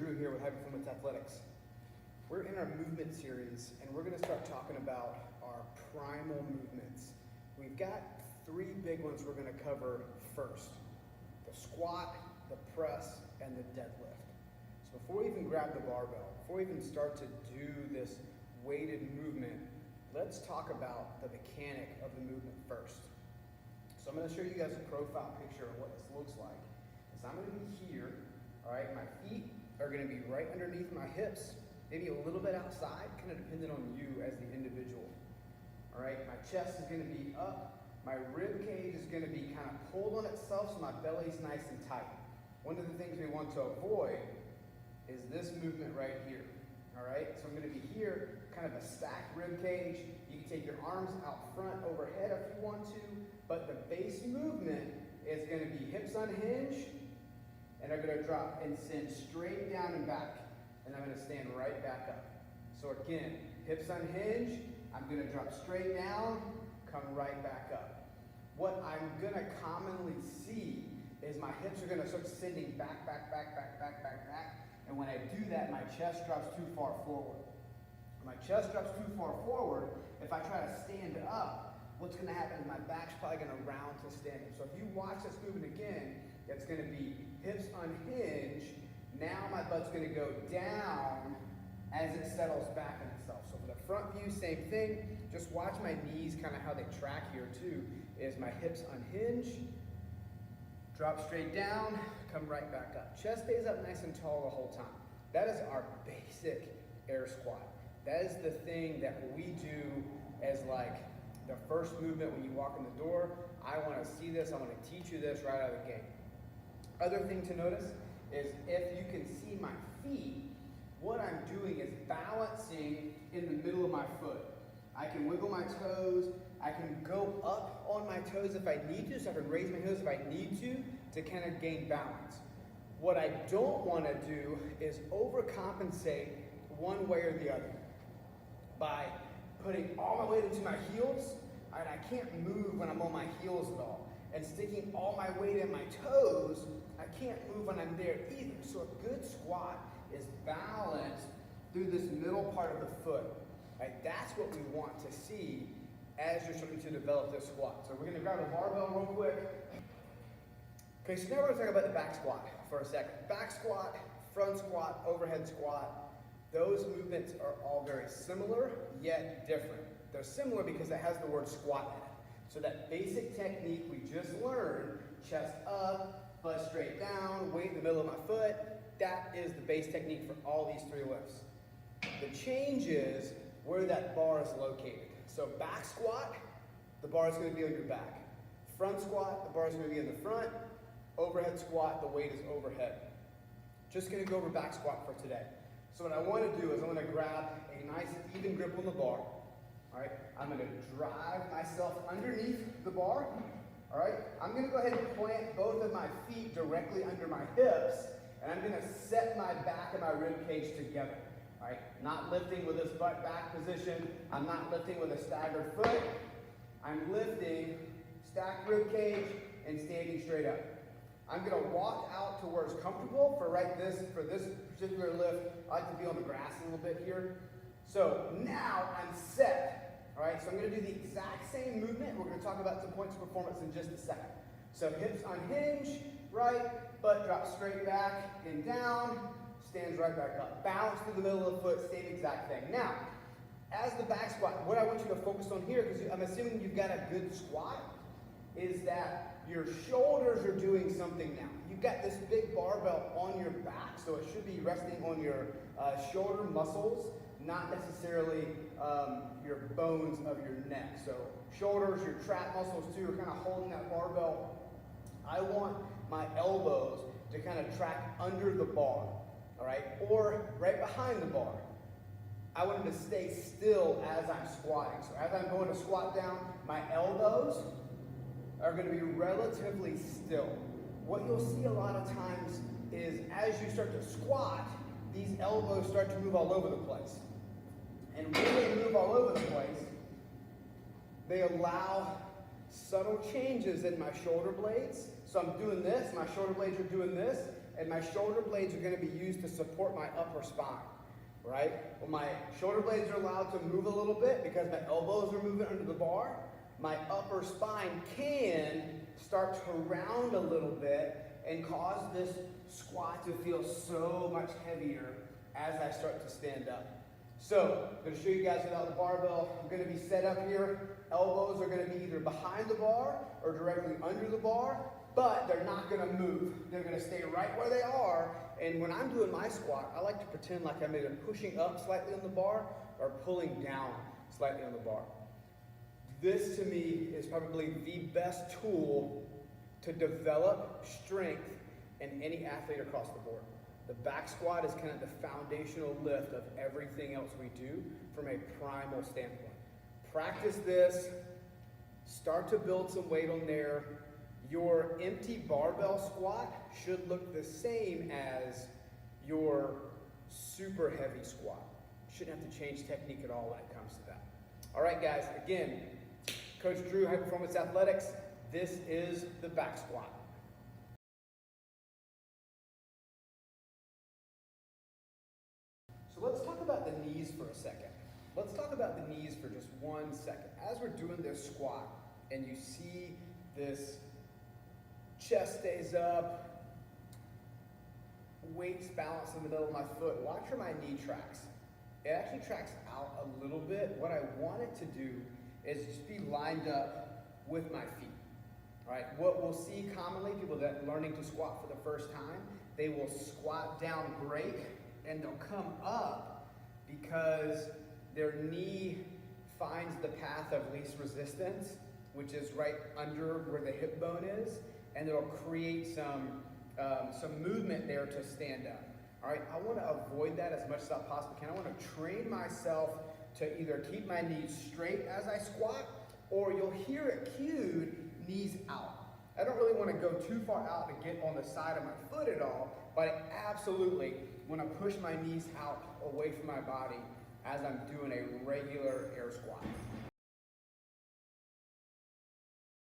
Drew here with High Performance Athletics. We're in our movement series and we're going to start talking about our primal movements. We've got three big ones we're going to cover first: the squat, the press, and the deadlift. So before we even grab the barbell, before we even start to do this weighted movement, let's talk about the mechanic of the movement first. So I'm going to show you guys a profile picture of what this looks like. So I'm going to be here, all right? My feet are going to be right underneath my hips, maybe a little bit outside, kind of depending on you as the individual. All right, my chest is going to be up. My rib cage is going to be kind of pulled on itself so my belly's nice and tight. One of the things we want to avoid is this movement right here. All right, so I'm going to be here, kind of a stacked rib cage. You can take your arms out front, overhead if you want to, but the base movement is going to be hips unhinged, and I'm going to drop and send straight down and back, and I'm going to stand right back up. So again, hips unhinged, I'm going to drop straight down, come right back up. What I'm going to commonly see is my hips are going to start sending back, and when I do that, my chest drops too far forward. When my chest drops too far forward, if I try to stand up, what's going to happen is my back's probably going to round to standing. So if you watch this movement again, it's going to be hips unhinged. Now my butt's going to go down as it settles back in itself. So for the front view, same thing. Just watch my knees, kind of how they track here too, is my hips unhinge, drop straight down, come right back up. Chest stays up nice and tall the whole time. That is our basic air squat. That is the thing that we do as like the first movement when you walk in the door. I want to see this, I want to teach you this right out of the gate. Other thing to notice is if you can see my feet, what I'm doing is balancing in the middle of my foot. I can wiggle my toes, I can go up on my toes if I need to, so I can raise my toes if I need to kind of gain balance. What I don't want to do is overcompensate one way or the other by putting all my weight into my heels, and I can't move when I'm on my heels at all. And sticking all my weight in my toes, I can't move when I'm there either. So a good squat is balanced through this middle part of the foot. Right? That's what we want to see as you're starting to develop this squat. So we're going to grab a barbell real quick. Okay, so now we're going to talk about the back squat for a second. Back squat, front squat, overhead squat. Those movements are all very similar, yet different. They're similar because it has the word squat in it. So that basic technique we just learned, chest up, butt straight down, weight in the middle of my foot, that is the base technique for all these three lifts. The change is where that bar is located. So back squat, the bar is going to be on your back. Front squat, the bar is going to be in the front. Overhead squat, the weight is overhead. Just going to go over back squat for today. So what I want to do is I'm going to grab a nice even grip on the bar. All right, I'm going to drive myself underneath the bar. All right, I'm going to go ahead and plant both of my feet directly under my hips, and I'm going to set my back and my rib cage together. All right, not lifting with this butt back position. I'm not lifting with a staggered foot. I'm lifting stacked rib cage and standing straight up. I'm going to walk out to where it's comfortable for this particular lift. I like to be on the grass a little bit here. So now I'm set. All right, so I'm going to do the exact same movement. We're going to talk about some points of performance in just a second. So hips unhinge, right, butt drops straight back and down, stands right back up. Balance through the middle of the foot, same exact thing. Now, as the back squat, what I want you to focus on here, because I'm assuming you've got a good squat, is that your shoulders are doing something now. You've got this big barbell on your back, so it should be resting on your shoulder muscles, not necessarily your bones of your neck. So shoulders, your trap muscles too, are kind of holding that barbell. I want my elbows to kind of track under the bar, all right, or right behind the bar. I want them to stay still as I'm squatting. So as I'm going to squat down, my elbows are going to be relatively still. What you'll see a lot of times is as you start to squat, these elbows start to move all over the place. And when they move all over the place, they allow subtle changes in my shoulder blades. So I'm doing this, my shoulder blades are doing this, and my shoulder blades are going to be used to support my upper spine, right? Well, my shoulder blades are allowed to move a little bit because my elbows are moving under the bar. My upper spine can start to round a little bit and cause this squat to feel so much heavier as I start to stand up. So, I'm going to show you guys without the barbell. I'm going to be set up here. Elbows are going to be either behind the bar or directly under the bar, but they're not going to move. They're going to stay right where they are. And when I'm doing my squat, I like to pretend like I'm either pushing up slightly on the bar or pulling down slightly on the bar. This to me is probably the best tool to develop strength in any athlete across the board. The back squat is kind of the foundational lift of everything else we do from a primal standpoint. Practice this, start to build some weight on there. Your empty barbell squat should look the same as your super heavy squat. You shouldn't have to change technique at all when it comes to that. All right, guys, again, Coach Drew, High Performance Athletics, this is the back squat. So let's talk about the knees for a second. Let's talk about the knees for just 1 second. As we're doing this squat and you see this chest stays up, weights balanced in the middle of my foot, watch where my knee tracks. It actually tracks out a little bit. What I want it to do is just be lined up with my feet. All right, what we'll see commonly, people that are learning to squat for the first time, they will squat down great and they'll come up because their knee finds the path of least resistance, which is right under where the hip bone is, and it'll create some movement there to stand up. All right, I want to avoid that as much as I possibly can. I want to train myself to either keep my knees straight as I squat, or you'll hear it cued, knees out. I don't really want to go too far out to get on the side of my foot at all, but I absolutely want to push my knees out away from my body as I'm doing a regular air squat.